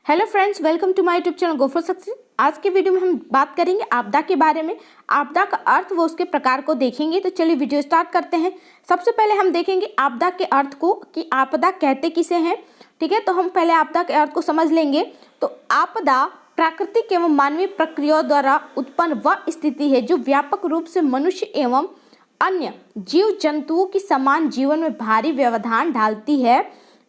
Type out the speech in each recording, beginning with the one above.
Hello friends, welcome to my YouTube channel go for success. आज के video में हम बात करेंगे आपदा के बारे में। आपदा का अर्थ व उसके प्रकार को देखेंगे। तो चलिए वीडियो स्टार्ट करते हैं। सबसे पहले हम देखेंगे आपदा के अर्थ को कि आपदा कहते किसे हैं। ठीक है, तो हम पहले आपदा के अर्थ को समझ लेंगे। तो आपदा प्राकृतिक एवं मानवीय प्रक्रियाओं द्वारा उत्पन्न वह स्थिति है जो व्यापक रूप से मनुष्य एवं अन्य जीव जंतुओं की समान जीवन में भारी व्यवधान डालती है।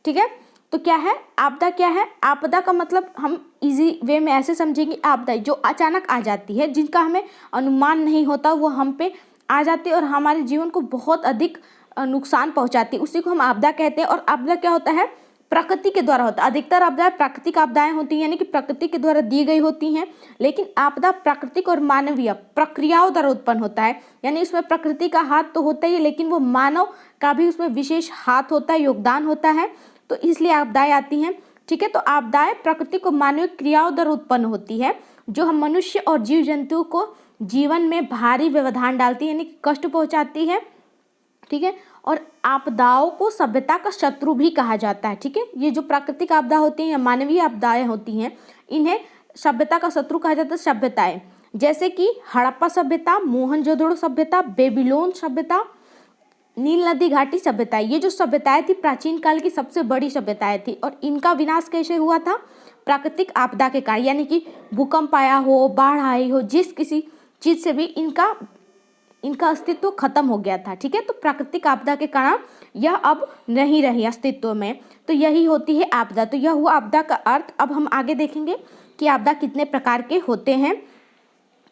ठीक है, तो क्या है आपदा? क्या है आपदा का मतलब हम इजी वे में ऐसे समझेंगे। आपदा जो अचानक आ जाती है, जिनका हमें अनुमान नहीं होता, वो हम पे आ जाती है और हमारे जीवन को बहुत अधिक नुकसान पहुंचाती है, उसी को हम आपदा कहते हैं। और आपदा क्या होता है? प्रकृति के द्वारा होता है। अधिकतर आपदाएं प्राकृतिक आपदाएं होती हैं, यानी कि प्रकृति के द्वारा दी गई होती हैं। लेकिन आपदा प्राकृतिक और मानवीय प्रक्रियाओं द्वारा उत्पन्न होता है, यानी इसमें प्रकृति का हाथ तो होता ही है, लेकिन वो मानव का भी उसमें विशेष हाथ होता है, योगदान होता है, तो इसलिए आपदाएं आती हैं। ठीक है, तो आपदाएं प्रकृति को मानवीय क्रियाओं द्वारा उत्पन्न होती है, जो हम मनुष्य और जीव जंतुओं को जीवन में भारी व्यवधान डालती है, यानी कष्ट पहुंचाती है। ठीक है, और आपदाओं को सभ्यता का शत्रु भी कहा जाता है। ठीक है, ये जो प्राकृतिक आपदा होती हैं या मानवीय आपदाएं होती हैं, इन्हें सभ्यता का शत्रु कहा जाता है। सभ्यताएं जैसे कि हड़प्पा सभ्यता, मोहनजोदड़ो सभ्यता, बेबीलोन सभ्यता, नील नदी घाटी सभ्यता, ये जो सभ्यताएं थी प्राचीन काल की सबसे बड़ी सभ्यताएं थी। और इनका विनाश कैसे हुआ था? प्राकृतिक आपदा के कारण, यानी कि भूकंप आया हो, बाढ़ आई हो, जिस किसी चीज से भी इनका अस्तित्व खत्म हो गया था। ठीक है, तो प्राकृतिक आपदा के कारण यह अब नहीं रही अस्तित्व में, तो यही होती है आपदा। तो यह हुआ आपदा का अर्थ। अब हम आगे देखेंगे कि आपदा कितने प्रकार के होते हैं।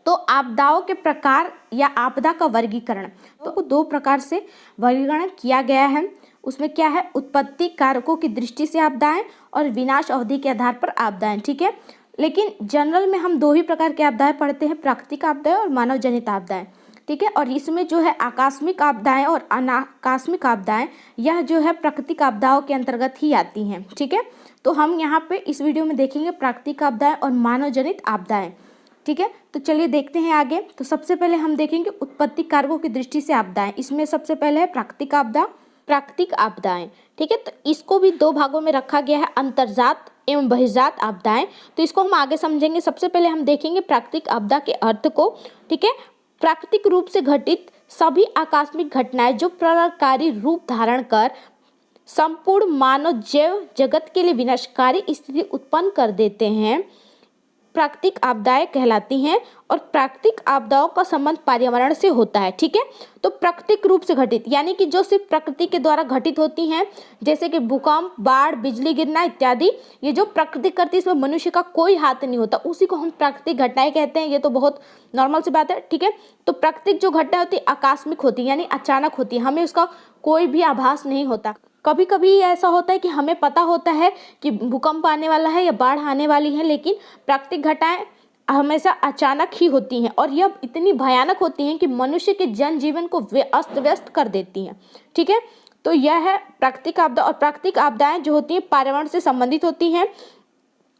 तो आपदाओं के प्रकार या आपदा का वर्गीकरण, तो दो प्रकार से वर्गीकरण किया गया है। उसमें क्या है? उत्पत्ति कारकों की दृष्टि से आपदाएं और विनाश अवधि के आधार पर आपदाएं। ठीक है, लेकिन जनरल में हम दो ही प्रकार के आपदाएं पढ़ते हैं, प्राकृतिक आपदाएं और मानव जनित आपदाएं। ठीक है, और इसमें जो है आकस्मिक आपदाएं और अनाकस्मिक आपदाएं, यह जो है प्राकृतिक आपदाओं के अंतर्गत ही आती हैं। ठीक है, तो हम यहाँ पे इस वीडियो में देखेंगे प्राकृतिक आपदाएं और मानव जनित आपदाएं। ठीक है, तो चलिए देखते हैं आगे। तो सबसे पहले हम देखेंगे उत्पत्ति कारकों की दृष्टि से आपदाएं। इसमें सबसे पहले है प्राकृतिक आपदा, प्राकृतिक आपदाएं। ठीक है, तो इसको भी दो भागों में रखा गया है, अंतर्जात एवं बहिर्जात आपदाएं। तो इसको हम आगे समझेंगे। सबसे पहले हम देखेंगे प्राकृतिक आपदा के अर्थ को। ठीक है, प्राकृतिक रूप से घटित सभी आकस्मिक घटनाएं जो प्रलयकारी रूप धारण कर संपूर्ण मानव जैव जगत के लिए विनाशकारी स्थिति उत्पन्न कर देते हैं, प्राकृतिक आपदाएं कहलाती हैं। और प्राकृतिक आपदाओं का संबंध पर्यावरण से होता है। ठीक है, तो प्राकृतिक रूप से घटित यानी कि जो सिर्फ प्रकृति के द्वारा घटित होती हैं, जैसे कि भूकंप, बाढ़, बिजली गिरना इत्यादि, ये जो प्रकृति करती है, इसमें मनुष्य का कोई हाथ नहीं होता, उसी को हम प्राकृतिक घटनाएं कहते हैं। ये तो बहुत नॉर्मल सी बात है। ठीक है, तो प्राकृतिक जो घटना होती है आकस्मिक होती है, यानी अचानक होती है, हमें उसका कोई भी आभास नहीं होता। कभी कभी ऐसा होता है कि हमें पता होता है कि भूकंप आने वाला है या बाढ़ आने वाली है, लेकिन प्राकृतिक घटनाएं हमेशा अचानक ही होती हैं और यह इतनी भयानक होती हैं कि मनुष्य के जनजीवन को अस्त व्यस्त कर देती हैं। ठीक है, तो यह है प्राकृतिक आपदा। और प्राकृतिक आपदाएं जो होती हैं पर्यावरण से संबंधित होती हैं,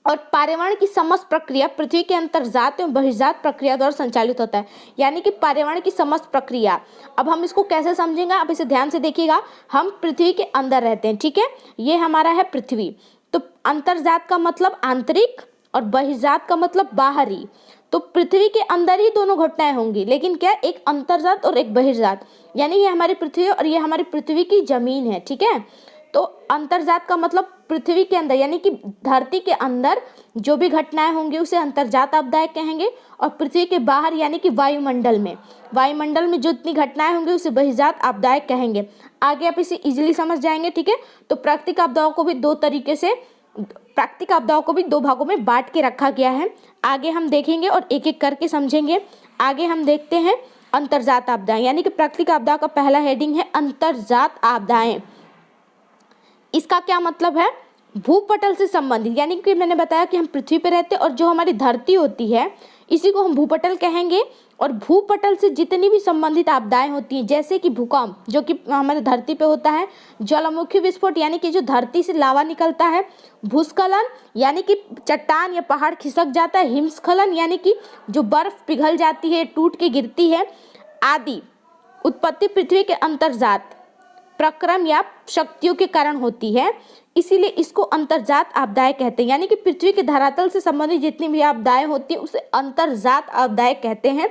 और पर्यावरण की समस्त प्रक्रिया पृथ्वी के अंतर्जात एवं बहिर्जात प्रक्रिया द्वारा संचालित होता है, यानी कि पर्यावरण की समस्त प्रक्रिया। अब हम इसको कैसे समझेंगे, आप इसे ध्यान से देखिएगा। हम पृथ्वी के अंदर रहते हैं। ठीक है, ये हमारा है पृथ्वी। तो अंतर्जात का मतलब आंतरिक और बहिर्जात का मतलब बाहरी। तो पृथ्वी के अंदर ही दोनों घटनाएं होंगी, लेकिन क्या, एक अंतर्जात और एक बहिर्जात, यानी ये हमारी पृथ्वी और ये हमारी पृथ्वी की जमीन है। ठीक है, तो अंतर्जात का मतलब पृथ्वी के अंदर, यानी कि धरती के अंदर जो भी घटनाएं होंगी उसे अंतर्जात आपदाएं कहेंगे। और पृथ्वी के बाहर यानी कि वायुमंडल में जो इतनी घटनाएं होंगी उसे बहिर्जात आपदाएं कहेंगे। आगे आप इसे इजीली समझ जाएंगे। ठीक है, तो प्राकृतिक आपदाओं को भी दो भागों में बांट के रखा गया है। आगे हम देखेंगे और एक एक करके समझेंगे। आगे हम देखते हैं अंतर्जात आपदाएं, यानी कि प्राकृतिक आपदा का पहला हेडिंग है अंतर्जात आपदाएं। इसका क्या मतलब है? भूपटल से संबंधित, यानी कि मैंने बताया कि हम पृथ्वी पर रहते हैं और जो हमारी धरती होती है इसी को हम भूपटल कहेंगे। और भूपटल से जितनी भी संबंधित आपदाएं होती हैं, जैसे कि भूकंप जो कि हमारे धरती पे होता है, ज्वालामुखी विस्फोट यानी कि जो धरती से लावा निकलता है, भूस्खलन यानी कि चट्टान या पहाड़ खिसक जाता है, हिमस्खलन यानी कि जो बर्फ पिघल जाती है, टूट के गिरती है आदि। उत्पत्ति पृथ्वी के अंतर्जात, प्रक्रम या शक्तियों के कारण होती है, इसीलिए इसको अंतर्जात आपदाएं कहते हैं। यानी कि पृथ्वी के धरातल से संबंधित जितनी भी आपदाएं होती हैं उसे अंतर्जात आपदाएं कहते हैं।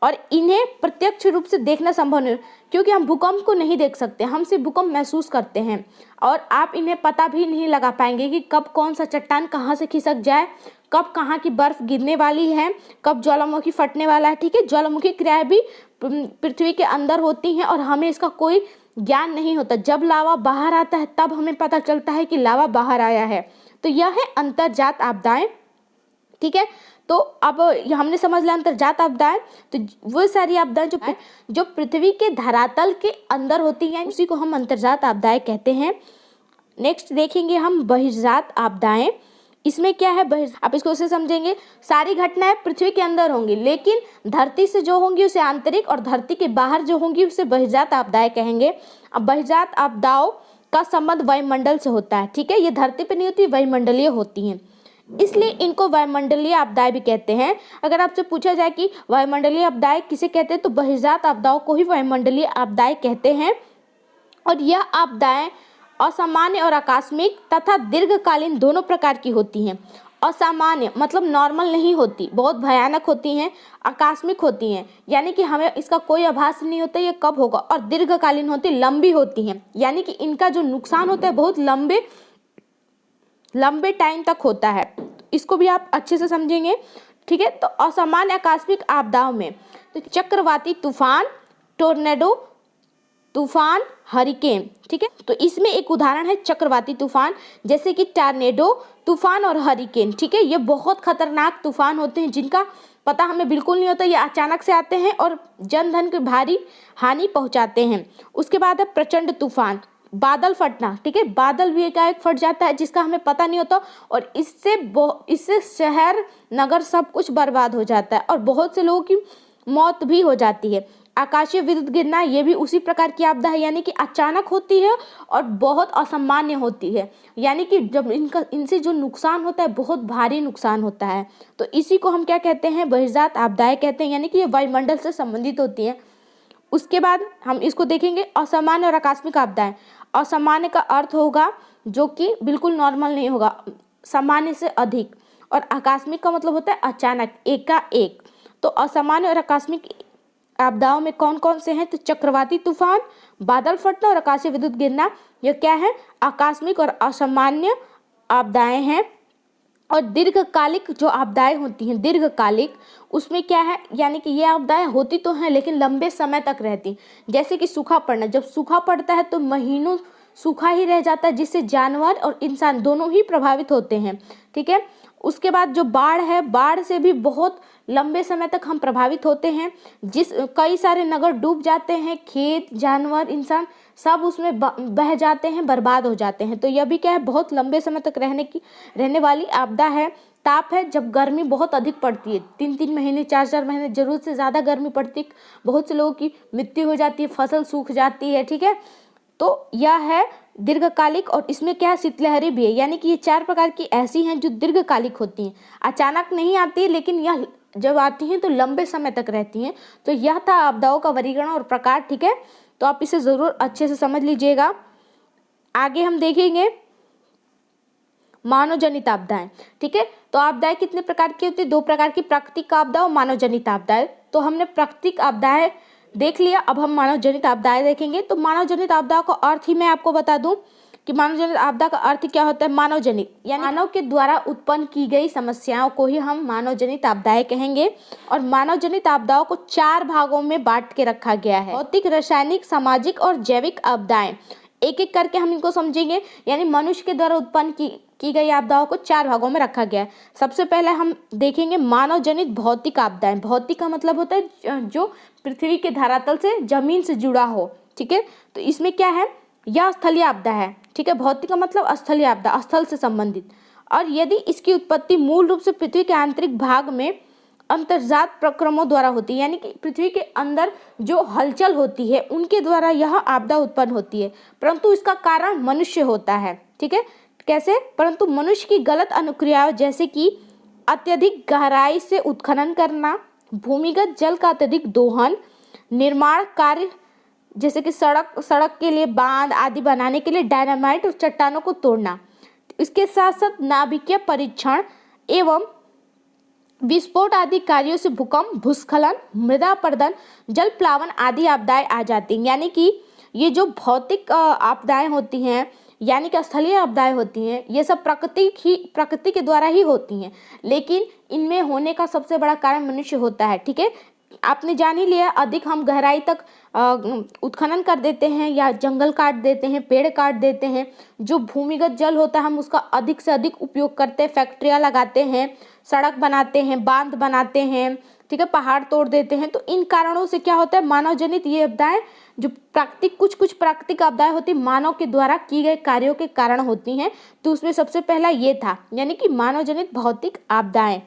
और इन्हें प्रत्यक्ष रूप से देखना संभव नहीं, क्योंकि हम भूकंप को नहीं देख सकते, हम सिर्फ भूकंप महसूस करते हैं। और आप इन्हें पता भी नहीं लगा पाएंगे कि कब कौन सा चट्टान कहाँ से खिसक जाए, कब कहाँ की बर्फ गिरने वाली है, कब ज्वालामुखी फटने वाला है। ठीक है, ज्वालामुखी क्रियाएं भी पृथ्वी के अंदर होती हैं और हमें इसका कोई ज्ञान नहीं होता। जब लावा बाहर आता है तब हमें पता चलता है कि लावा बाहर आया है। तो यह है अंतर्जात आपदाएं। ठीक है, तो अब हमने समझ लिया अंतर्जात आपदाएं। तो वो सारी आपदाएं जो पृथ्वी के धरातल के अंदर होती हैं उसी को हम अंतर्जात आपदाएं कहते हैं। नेक्स्ट देखेंगे हम बहिर्जात आपदाएं। इसमें क्या है, आप इसको ऐसे समझेंगे, सारी घटनाएं पृथ्वी के अंदर होंगी, लेकिन धरती से जो होंगी उसे आंतरिक और धरती के बाहर जो होंगी उसे बहिर्जात आपदाएं कहेंगे। अब बहिर्जात आपदाओं का संबंध वायुमंडल से होता है। ठीक है, ये धरती पर नहीं होती, वायुमंडलीय होती हैं, इसलिए इनको वायुमंडलीय आपदाएं भी कहते हैं। अगर आपसे पूछा जाए कि वायुमंडलीय आपदाएं किसे कहते हैं, तो बहिर्जात आपदाओं को ही वायुमंडलीय आपदाएं कहते हैं। और यह आपदाएं असामान्य और आकस्मिक तथा दीर्घकालीन दोनों प्रकार की होती हैं। असामान्य मतलब नॉर्मल नहीं होती, बहुत भयानक होती हैं। आकस्मिक होती हैं, यानी कि हमें इसका कोई आभास नहीं होता ये कब होगा। और दीर्घकालीन होती, लंबी होती हैं, यानी कि इनका जो नुकसान होता है बहुत लंबे टाइम तक होता है। इसको भी आप अच्छे से समझेंगे। ठीक है, तो असामान्य आकस्मिक आपदाओं में तो चक्रवाती तूफान, टोर्नेडो तूफान, हरिकेन। ठीक है, तो इसमें एक उदाहरण है चक्रवाती तूफान, जैसे कि टॉर्नेडो तूफान और हरिकेन। ठीक है, ये बहुत खतरनाक तूफान होते हैं जिनका पता हमें बिल्कुल नहीं होता, ये अचानक से आते हैं और जन धन की भारी हानि पहुंचाते हैं। उसके बाद है प्रचंड तूफान, बादल फटना। ठीक है, बादल भी एकाएक फट जाता है जिसका हमें पता नहीं होता और इससे शहर नगर सब कुछ बर्बाद हो जाता है और बहुत से लोगों की मौत भी हो जाती है। आकाशीय विद्युत गिरना ये भी उसी प्रकार की आपदा है, यानी कि अचानक होती है और बहुत असामान्य होती है, यानी कि जब इनसे जो नुकसान होता है बहुत भारी नुकसान होता है। तो इसी को हम क्या कहते हैं, बहिर्जात आपदाएं कहते हैं, यानी कि ये वायुमंडल से संबंधित होती हैं। उसके बाद हम इसको देखेंगे असामान्य और आकस्मिक आपदाएं। असामान्य का अर्थ होगा जो कि बिल्कुल नॉर्मल नहीं होगा, सामान्य से अधिक। और आकस्मिक का मतलब होता है अचानक, एकाएक। तो असामान्य और आकस्मिक आपदाओं में कौन कौन से हैं, तो चक्रवाती तूफान, बादल फटना और आकाशीय विद्युत गिरना, ये क्या है, आकस्मिक और असामान्य आपदाएं हैं। और दीर्घकालिक जो आपदाएं होती हैं, दीर्घकालिक, उसमें क्या है, यानी कि ये आपदाएं होती तो हैं लेकिन लंबे समय तक रहती। जैसे कि सूखा पड़ना, जब सूखा पड़ता है तो महीनों सूखा ही रह जाता है, जिससे जानवर और इंसान दोनों ही प्रभावित होते हैं। ठीक है, उसके बाद जो बाढ़ है, बाढ़ से भी बहुत लंबे समय तक हम प्रभावित होते हैं, कई सारे नगर डूब जाते हैं, खेत, जानवर, इंसान सब उसमें बह जाते हैं, बर्बाद हो जाते हैं। तो यह भी क्या है, बहुत लंबे समय तक रहने वाली आपदा है। ताप है, जब गर्मी बहुत अधिक पड़ती है, 3-3 महीने, 4-4 महीने जरूरत से ज़्यादा गर्मी पड़ती है, बहुत से लोगों की मृत्यु हो जाती है, फसल सूख जाती है। ठीक है, तो यह है दीर्घकालिक। और इसमें क्या है, शीतलहरी भी है, यानी कि ये 4 प्रकार की ऐसी हैं जो दीर्घकालिक होती हैं, अचानक नहीं आती, लेकिन यह जब आती हैं तो लंबे समय तक रहती हैं। तो यह था आपदाओं का वर्गीकरण और प्रकार। ठीक है, तो आप इसे ज़रूर अच्छे से समझ लीजिएगा। आगे हम देखेंगे मानव जनित आपदाएं। ठीक है, तो आपदाएं कितने प्रकार की होती है, 2 प्रकार की, प्राकृतिक आपदा और मानव जनित आपदाएं। तो हमने प्राकृतिक आपदाएं देख लिया, अब हम मानव जनित आपदाएं देखेंगे। तो मानव जनित आपदा का अर्थ ही मैं आपको बता दूं कि मानव जनित आपदा का अर्थ क्या होता है। मानव जनित यानी मानव के द्वारा उत्पन्न की गई समस्याओं को ही हम मानव जनित आपदाएं कहेंगे। और मानव जनित आपदाओं को 4 भागों में बांट के रखा गया है, भौतिक, रासायनिक, सामाजिक और जैविक आपदाएं। एक एक करके हम इनको समझेंगे, यानी मनुष्य के द्वारा उत्पन्न की गई आपदाओं को 4 भागों में रखा गया है। सबसे पहले हम देखेंगे मानव जनित भौतिक आपदाएं। भौतिक का मतलब होता है जो पृथ्वी के धरातल से, जमीन से जुड़ा हो। ठीक है, तो इसमें क्या है, यह स्थलीय आपदा है। ठीक है, भौतिक का मतलब स्थलीय आपदा, स्थल से संबंधित। और यदि इसकी उत्पत्ति मूल रूप से पृथ्वी के आंतरिक भाग में अंतर्जात प्रक्रमों द्वारा होती है, यानी कि पृथ्वी के अंदर जो हलचल होती है उनके द्वारा यह आपदा उत्पन्न होती है, परंतु इसका कारण मनुष्य होता है। ठीक है, कैसे, परंतु मनुष्य की गलत अनुक्रियाओं, जैसे कि अत्यधिक गहराई से उत्खनन करना, भूमिगत जल का अत्यधिक दोहन, निर्माण कार्य जैसे कि सड़क के लिए बांध आदि बनाने के लिए डायनामाइट और चट्टानों को तोड़ना। इसके साथ साथ नाभिकीय परीक्षण एवं विस्फोट आदि कार्यों से भूकंप, भूस्खलन, मृदा अपरदन, जल प्लावन आदि आपदाएं आ जाती हैं। यानी कि ये जो भौतिक आपदाएं होती हैं यानी कि स्थलीय आपदाएं होती हैं, ये सब प्रकृति के द्वारा ही होती हैं, लेकिन इनमें होने का सबसे बड़ा कारण मनुष्य होता है। ठीक है, आपने जान ही लिया, अधिक हम गहराई तक उत्खनन कर देते हैं या जंगल काट देते हैं, पेड़ काट देते हैं। जो भूमिगत जल होता है हम उसका अधिक से अधिक उपयोग करते हैं, फैक्ट्रियाँ लगाते हैं, सड़क बनाते हैं, बांध बनाते हैं, ठीक है, पहाड़ तोड़ देते हैं। तो इन कारणों से क्या होता है, मानव जनित ये आपदाएं जो कुछ प्राकृतिक आपदाएं होती है मानव के द्वारा किए गए कार्यों के कारण होती हैं। तो उसमें सबसे पहला ये था, यानी कि मानव जनित भौतिक आपदाएं।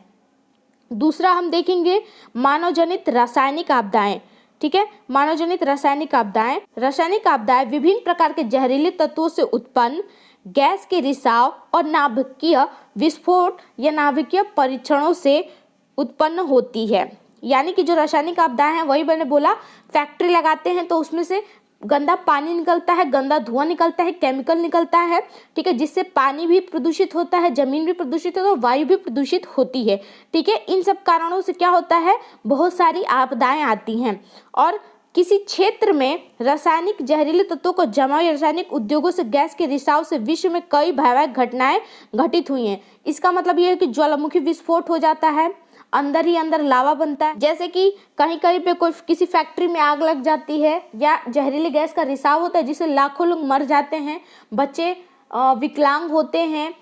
दूसरा हम देखेंगे मानव जनित रासायनिक आपदाएं। ठीक है, मानव जनित रासायनिक आपदाएं। रासायनिक आपदाएं विभिन्न प्रकार के जहरीले तत्वों से उत्पन्न गैस के रिसाव और नाभिकीय विस्फोट या नाभिकीय परीक्षणों से उत्पन्न होती है। यानी कि जो रासायनिक आपदाएं हैं वही मैंने बोला, फैक्ट्री लगाते हैं तो उसमें से गंदा पानी निकलता है, गंदा धुआं निकलता है, केमिकल निकलता है, ठीक है, जिससे पानी भी प्रदूषित होता है, जमीन भी प्रदूषित होता है और वायु भी प्रदूषित होती है। ठीक है, इन सब कारणों से क्या होता है, बहुत सारी आपदाएं आती हैं। और किसी क्षेत्र में रासायनिक जहरीले तत्वों को जमा या रासायनिक उद्योगों से गैस के रिसाव से विश्व में कई भयावह घटनाएं घटित हुई हैं। इसका मतलब ये है कि ज्वालामुखी विस्फोट हो जाता है, अंदर ही अंदर लावा बनता है, जैसे कि कहीं कहीं पे कोई किसी फैक्ट्री में आग लग जाती है या जहरीले गैस का रिसाव होता है जिससे लाखों लोग मर जाते हैं, बच्चे विकलांग होते हैं,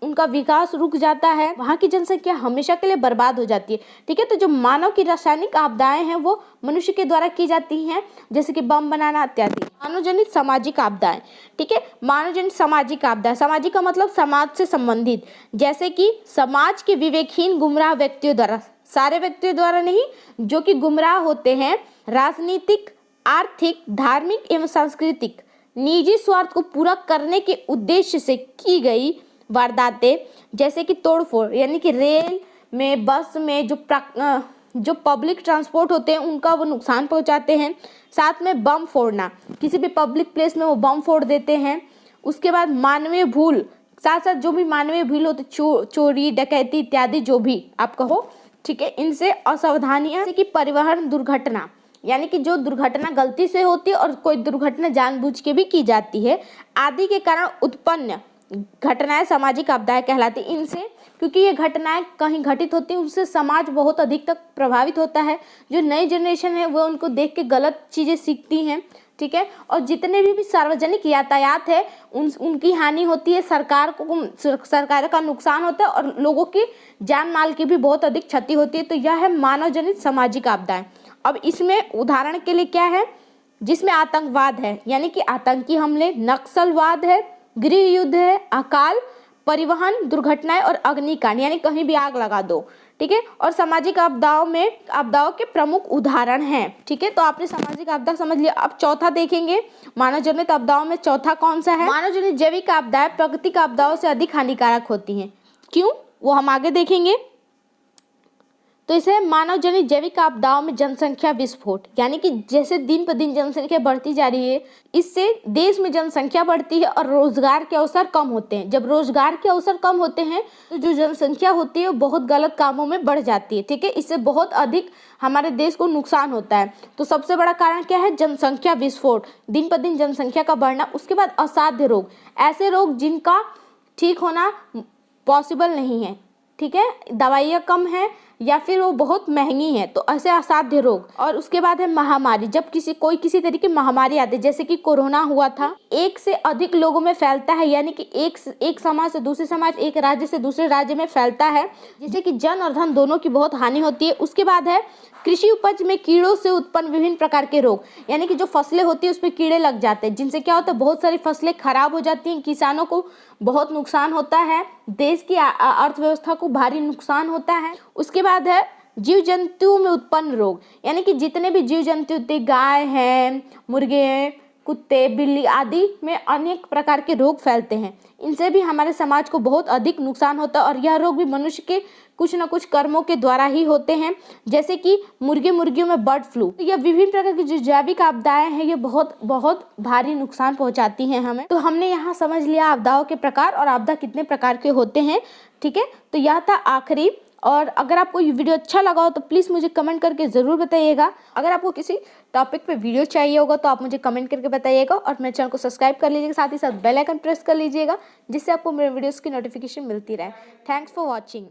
उनका विकास रुक जाता है, वहाँ की जनसंख्या हमेशा के लिए बर्बाद हो जाती है। ठीक है, तो जो मानव की रासायनिक आपदाएं हैं वो मनुष्य के द्वारा की जाती हैं, जैसे कि बम बनाना इत्यादि। मानवजनित सामाजिक आपदाएं। ठीक है, मानवजनित सामाजिक आपदाएं, सामाजिक का मतलब समाज से संबंधित, जैसे कि समाज के विवेकहीन गुमराह व्यक्तियों द्वारा, सारे व्यक्तियों द्वारा नहीं, जो कि गुमराह होते हैं, राजनीतिक, आर्थिक, धार्मिक एवं सांस्कृतिक निजी स्वार्थ को पूरा करने के उद्देश्य से की गई वारदातें, जैसे कि तोड़फोड़, यानी कि रेल में, बस में जो पब्लिक ट्रांसपोर्ट होते हैं उनका वो नुकसान पहुंचाते हैं। साथ में बम फोड़ना, किसी भी पब्लिक प्लेस में वो बम फोड़ देते हैं। उसके बाद मानवीय भूल, साथ साथ जो भी मानवीय भूल होती, चोरी, डकैती इत्यादि जो भी आप कहो, ठीक है, इनसे असावधानियां, जैसे कि परिवहन दुर्घटना, यानी कि जो दुर्घटना गलती से होती है और कोई दुर्घटना जानबूझ के भी की जाती है, आदि के कारण उत्पन्न घटनाएं सामाजिक आपदाएं कहलाती। इनसे, क्योंकि ये घटनाएं कहीं घटित होती हैं, उससे समाज बहुत अधिक तक प्रभावित होता है। जो नई जनरेशन है वो उनको देख के गलत चीज़ें सीखती हैं। ठीक है, और जितने भी सार्वजनिक यातायात है उनकी हानि होती है, सरकार का नुकसान होता है और लोगों की जान माल की भी बहुत अधिक क्षति होती है। तो यह है मानव जनित सामाजिक आपदाएं। अब इसमें उदाहरण के लिए क्या है, जिसमें आतंकवाद है, यानी कि आतंकी हमले, नक्सलवाद है, गृह युद्ध है, अकाल, परिवहन दुर्घटनाएं और अग्निकांड, यानी कहीं भी आग लगा दो। ठीक है, और सामाजिक आपदाओं के प्रमुख उदाहरण हैं। ठीक है, तो आपने सामाजिक आपदा समझ लिया। अब चौथा देखेंगे, मानव जनित आपदाओं में चौथा कौन सा है। मानव जनित जैविक आपदाएं प्राकृतिक आपदाओं से अधिक हानिकारक होती हैं। क्यों, वो हम आगे देखेंगे। तो इसे मानव जनित जैविक आपदाओं में जनसंख्या विस्फोट, यानी कि जैसे दिन पर दिन जनसंख्या बढ़ती जा रही है, इससे देश में जनसंख्या बढ़ती है और रोजगार के अवसर कम होते हैं। जब रोजगार के अवसर कम होते हैं तो जो जनसंख्या होती है वो बहुत गलत कामों में बढ़ जाती है। ठीक है, इससे बहुत अधिक हमारे देश को नुकसान होता है। तो सबसे बड़ा कारण क्या है, जनसंख्या विस्फोट, दिन पर दिन जनसंख्या का बढ़ना। उसके बाद असाध्य रोग, ऐसे रोग जिनका ठीक होना पॉसिबल नहीं है। ठीक है, दवाइयाँ कम हैं या फिर वो बहुत महंगी हैं, तो ऐसे असाध्य रोग। और उसके बाद है महामारी, जब कोई किसी तरीके की महामारी आती है, जैसे कि कोरोना हुआ था, एक से अधिक लोगों में फैलता है, यानी कि एक समाज से दूसरे समाज, एक राज्य से दूसरे राज्य में फैलता है, जिससे कि जन और धन दोनों की बहुत हानि होती है। उसके बाद है कृषि उपज में कीड़ों से उत्पन्न विभिन्न प्रकार के रोग, यानी कि जो फसलें होती है उसमें कीड़े लग जाते हैं, जिनसे क्या होता है, बहुत सारी फसलें खराब हो जाती हैं, किसानों को बहुत नुकसान होता है, देश की अर्थव्यवस्था को भारी नुकसान होता है। उसके बाद है जीव जंतुओं में उत्पन्न रोग, यानी कि जितने भी जीव जंतु होते, गाय हैं, मुर्गे हैं, कुत्ते, बिल्ली आदि में अनेक प्रकार के रोग फैलते हैं। इनसे भी हमारे समाज को बहुत अधिक नुकसान होता है और यह रोग भी मनुष्य के कुछ न कुछ कर्मों के द्वारा ही होते हैं, जैसे कि मुर्गियों में बर्ड फ्लू। तो यह विभिन्न प्रकार की जो जैविक आपदाएं हैं ये बहुत बहुत भारी नुकसान पहुंचाती हैं हमें। तो हमने यहाँ समझ लिया आपदाओं के प्रकार और आपदा कितने प्रकार के होते हैं। ठीक है, तो यह था आखिरी। और अगर आपको ये वीडियो अच्छा लगा हो तो प्लीज़ मुझे कमेंट करके ज़रूर बताइएगा। अगर आपको किसी टॉपिक पे वीडियो चाहिए होगा तो आप मुझे कमेंट करके बताइएगा और मेरे चैनल को सब्सक्राइब कर लीजिएगा, साथ ही साथ बेल आइकन प्रेस कर लीजिएगा, जिससे आपको मेरे वीडियोस की नोटिफिकेशन मिलती रहे। Thanks for watching.